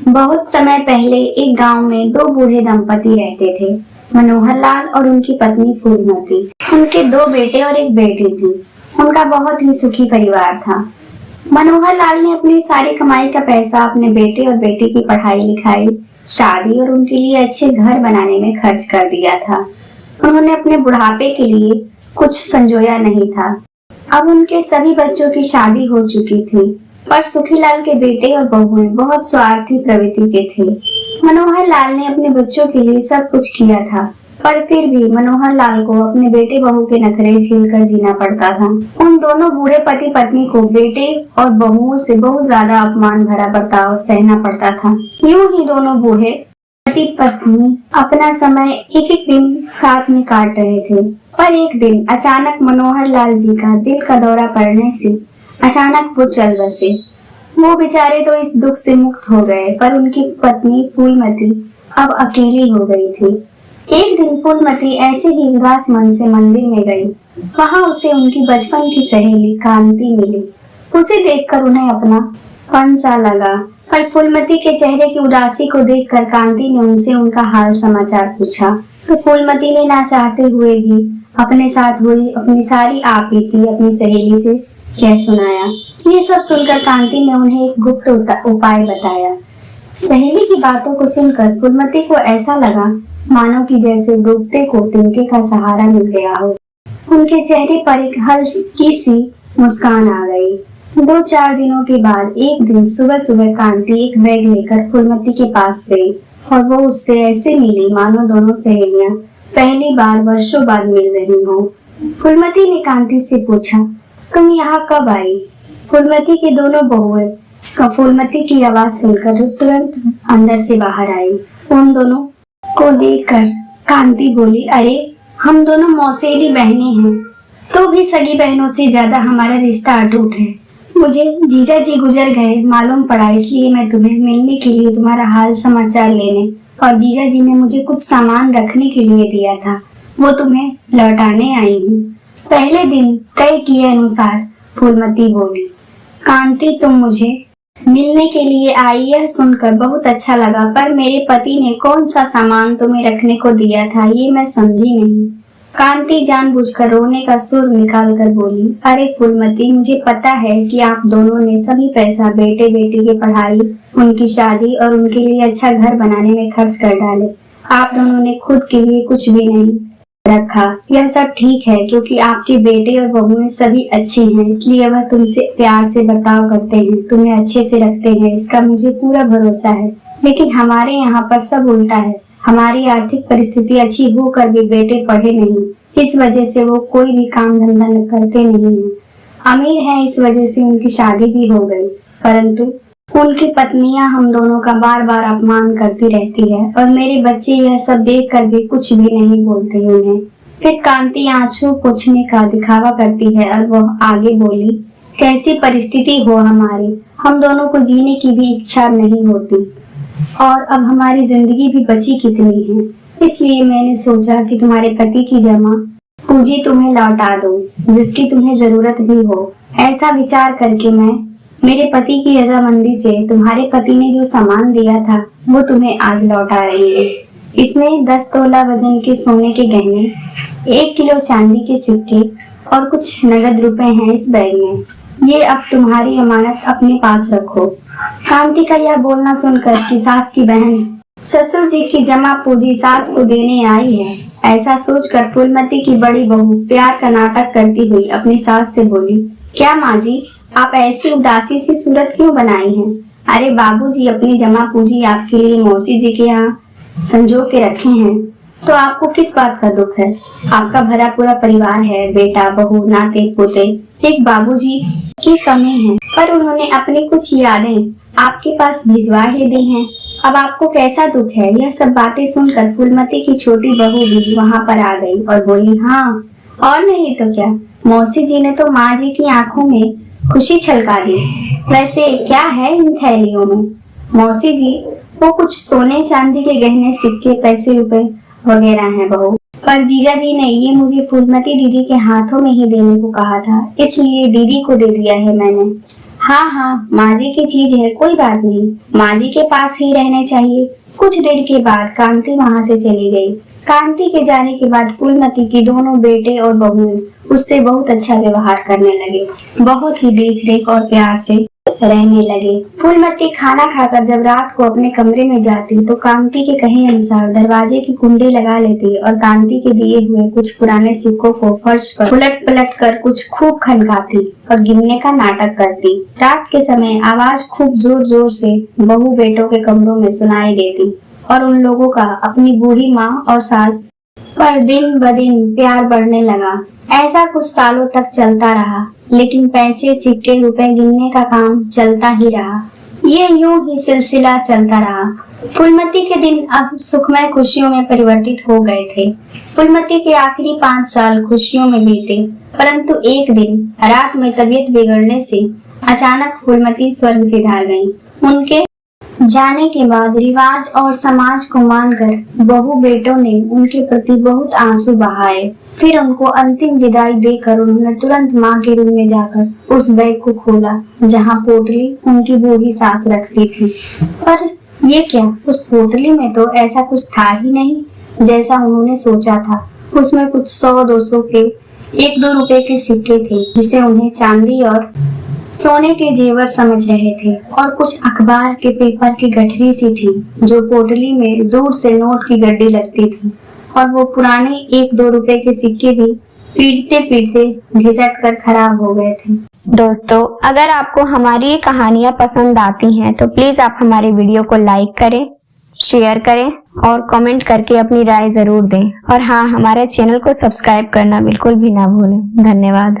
बहुत समय पहले एक गांव में दो बूढ़े दंपति रहते थे, मनोहर लाल और उनकी पत्नी फूलमती। उनके दो बेटे और एक बेटी थी। उनका बहुत ही सुखी परिवार था। मनोहर लाल ने अपनी सारी कमाई का पैसा अपने बेटे और बेटी की पढ़ाई लिखाई, शादी और उनके लिए अच्छे घर बनाने में खर्च कर दिया था। उन्होंने अपने बुढ़ापे के लिए कुछ संजोया नहीं था। अब उनके सभी बच्चों की शादी हो चुकी थी, पर सुखीलाल के बेटे और बहुएं बहुत स्वार्थी प्रवृत्ति के थे। मनोहर लाल ने अपने बच्चों के लिए सब कुछ किया था, पर फिर भी मनोहर लाल को अपने बेटे बहू के नखरे झेलकर जीना पड़ता था। उन दोनों बूढ़े पति पत्नी को बेटे और बहुओं से बहुत ज्यादा अपमान भरा बर्ताव सहना पड़ता था। यूं ही दोनों बूढ़े पति पत्नी अपना समय एक एक दिन साथ में काट रहे थे, पर एक दिन अचानक मनोहर लाल जी का दिल का दौरा पड़ने से अचानक वो चल बसे। वो बेचारे तो इस दुख से मुक्त हो गए, पर उनकी पत्नी फूलमती अब अकेली हो गई थी। एक दिन फूलमती ऐसे ही उदास मन से मंदिर में गई। वहां उसे उनकी बचपन की सहेली कांति मिली। उसे देखकर उन्हें अपना पन सा लगा, पर फूलमती के चेहरे की उदासी को देखकर कांति ने उनसे उनका हाल समाचार पूछा, तो फूलमती ने ना चाहते हुए भी अपने साथ हुई अपनी सारी आपबीती अपनी सहेली से कह सुनाया। ये सब सुनकर कांति ने उन्हें एक गुप्त उपाय बताया। सहेली की बातों को सुनकर फूलमती को ऐसा लगा मानो कि जैसे डूबते को तिनके का सहारा मिल गया हो। उनके चेहरे पर एक हल्की सी मुस्कान आ गई। 2-4 दिनों के बाद एक दिन सुबह सुबह कांति एक बैग लेकर फूलमती के पास गई और वो उससे ऐसे मिली मानो दोनों सहेलियां पहली बार वर्षों बाद मिल रही हो। फूलमती ने कांति से पूछा, तुम यहाँ कब आई? फूलमती के दोनों बहुएं फूलमती की आवाज सुनकर तुरंत अंदर से बाहर आई। उन दोनों को देखकर कांति बोली, अरे हम दोनों मौसेली बहनें हैं, तो भी सगी बहनों से ज्यादा हमारा रिश्ता अटूट है। मुझे जीजा जी गुजर गए मालूम पड़ा, इसलिए मैं तुम्हें मिलने के लिए तुम्हारा हाल समाचार लेने और जीजा जी ने मुझे कुछ सामान रखने के लिए दिया था, वो तुम्हें लौटाने आई हूँ। पहले दिन तय किए अनुसार फूलमती बोली। कांति, तुम मुझे मिलने के लिए आई यह सुनकर बहुत अच्छा लगा, पर मेरे पति ने कौन सा सामान तुम्हें रखने को दिया था ये मैं समझी नहीं। कांति जानबूझकर रोने का सुर निकाल कर बोली, अरे फूलमती, मुझे पता है कि आप दोनों ने सभी पैसा बेटे बेटी की पढ़ाई, उनकी शादी और उनके लिए अच्छा घर बनाने में खर्च कर डाले। आप दोनों ने खुद के लिए कुछ भी नहीं रखा। यह सब ठीक है क्योंकि आपके बेटे और बहुएं सभी अच्छे हैं, इसलिए वह तुमसे प्यार से बर्ताव करते हैं, तुम्हें अच्छे से रखते हैं, इसका मुझे पूरा भरोसा है। लेकिन हमारे यहाँ पर सब उल्टा है। हमारी आर्थिक परिस्थिति अच्छी होकर भी बेटे पढ़े नहीं, इस वजह से वो कोई भी काम धंधा करते नहीं है। अमीर हैं, इस वजह से उनकी शादी भी हो गई, परंतु उनकी पत्नियां हम दोनों का बार बार अपमान करती रहती है और मेरे बच्चे यह सब देखकर भी कुछ भी नहीं बोलते उन्हें। फिर कांति आंसू पोंछने का दिखावा करती है और वह आगे बोली, कैसी परिस्थिति हो हमारी, हम दोनों को जीने की भी इच्छा नहीं होती और अब हमारी जिंदगी भी बची कितनी है। इसलिए मैंने सोचा कि तुम्हारे पति की जमा पूंजी तुम्हें लौटा दूं, जिसकी तुम्हें जरूरत भी हो। ऐसा विचार करके मैं मेरे पति की रजामंदी से तुम्हारे पति ने जो सामान दिया था वो तुम्हें आज लौटा रही है। इसमें 10 तोला वजन के सोने के गहने, 1 किलो चांदी के सिक्के और कुछ नगद रुपए हैं इस बैग में। ये अब तुम्हारी अमानत अपने पास रखो। कांति का यह बोलना सुनकर कि सास की बहन ससुर जी की जमा पूंजी सास को देने आई है, ऐसा सोचकर फूलमती की बड़ी बहू प्यार का नाटक करती हुई अपनी सास से बोली, क्या माँ जी, आप ऐसी उदासी सी सूरत क्यों बनाई हैं? अरे बाबूजी अपनी जमा पूंजी आपके लिए मौसी जी के यहाँ संजो के रखे हैं, तो आपको किस बात का दुख है? आपका भरा पूरा परिवार है, बेटा बहू नाते पोते, एक बाबूजी की कमी है, पर उन्होंने अपनी कुछ यादें आपके पास भिजवा ही दी हैं। अब आपको कैसा दुख है? यह सब बातें सुनकर फूलमती की छोटी बहू भी वहाँ पर आ गई और बोली, हाँ और नहीं तो क्या, मौसी जी ने तो माँ जी की आंखों में खुशी छलका दी। वैसे क्या है इन थैलियों में? मौसी जी, वो कुछ सोने चांदी के गहने, सिक्के, पैसे रुपए वगैरह हैं बहू, पर जीजा जी ने ये मुझे फूलमती दीदी के हाथों में ही देने को कहा था, इसलिए दीदी को दे दिया है मैंने। हाँ हाँ, माँ जी की चीज है, कोई बात नहीं, माँ जी के पास ही रहने चाहिए। कुछ देर के बाद कांति वहाँ से चली गई। कांति के जाने के बाद फूलमती की दोनों बेटे और बहुएं उससे बहुत अच्छा व्यवहार करने लगे, बहुत ही देख रेख और प्यार से रहने लगे। फूलमती खाना खाकर जब रात को अपने कमरे में जाती तो कांति के कहे अनुसार दरवाजे की कुंडी लगा लेती और कांति के दिए हुए कुछ पुराने सिक्कों को फर्श पर उलट पलट कर कुछ खूब खनकाती और गिनने का नाटक करती। रात के समय आवाज खूब जोर जोर से बहू बेटों के कमरों में सुनाई देती और उन लोगों का अपनी बूढ़ी माँ और सास पर दिन ब दिन प्यार बढ़ने लगा। ऐसा कुछ सालों तक चलता रहा, लेकिन पैसे सिक्के रुपए गिनने का काम चलता ही रहा। ये यूं ही सिलसिला चलता रहा। फूलमती के दिन अब सुखमय खुशियों में परिवर्तित हो गए थे। फूलमती के आखिरी 5 साल खुशियों में बीते, परंतु एक दिन रात में तबीयत बिगड़ने से अचानक फूलमती स्वर्ग सिधार गई। उनके जाने के बाद रिवाज और समाज को मानकर बहू बेटों ने उनके प्रति बहुत आंसू बहाए। फिर उनको अंतिम विदाई देकर उन्होंने तुरंत माँ के रूम में जाकर उस बैग को खोला जहाँ पोटली उनकी बूढ़ी सास रखती थी। पर ये क्या, उस पोटली में तो ऐसा कुछ था ही नहीं जैसा उन्होंने सोचा था। उसमें कुछ 100-200 के 1-2 रुपए के सिक्के थे जिसे उन्हें चांदी और सोने के जेवर समझ रहे थे, और कुछ अखबार के पेपर की गठरी सी थी जो पोटली में दूर से नोट की गड्डी लगती थी, और वो पुराने 1-2 रुपए के सिक्के भी पीटते पीटते घिसट कर खराब हो गए थे। दोस्तों, अगर आपको हमारी ये कहानियाँ पसंद आती हैं तो प्लीज आप हमारे वीडियो को लाइक करें, शेयर करें और कमेंट करके अपनी राय जरूर दें। और हाँ, हमारे चैनल को सब्सक्राइब करना बिल्कुल भी ना भूलें। धन्यवाद।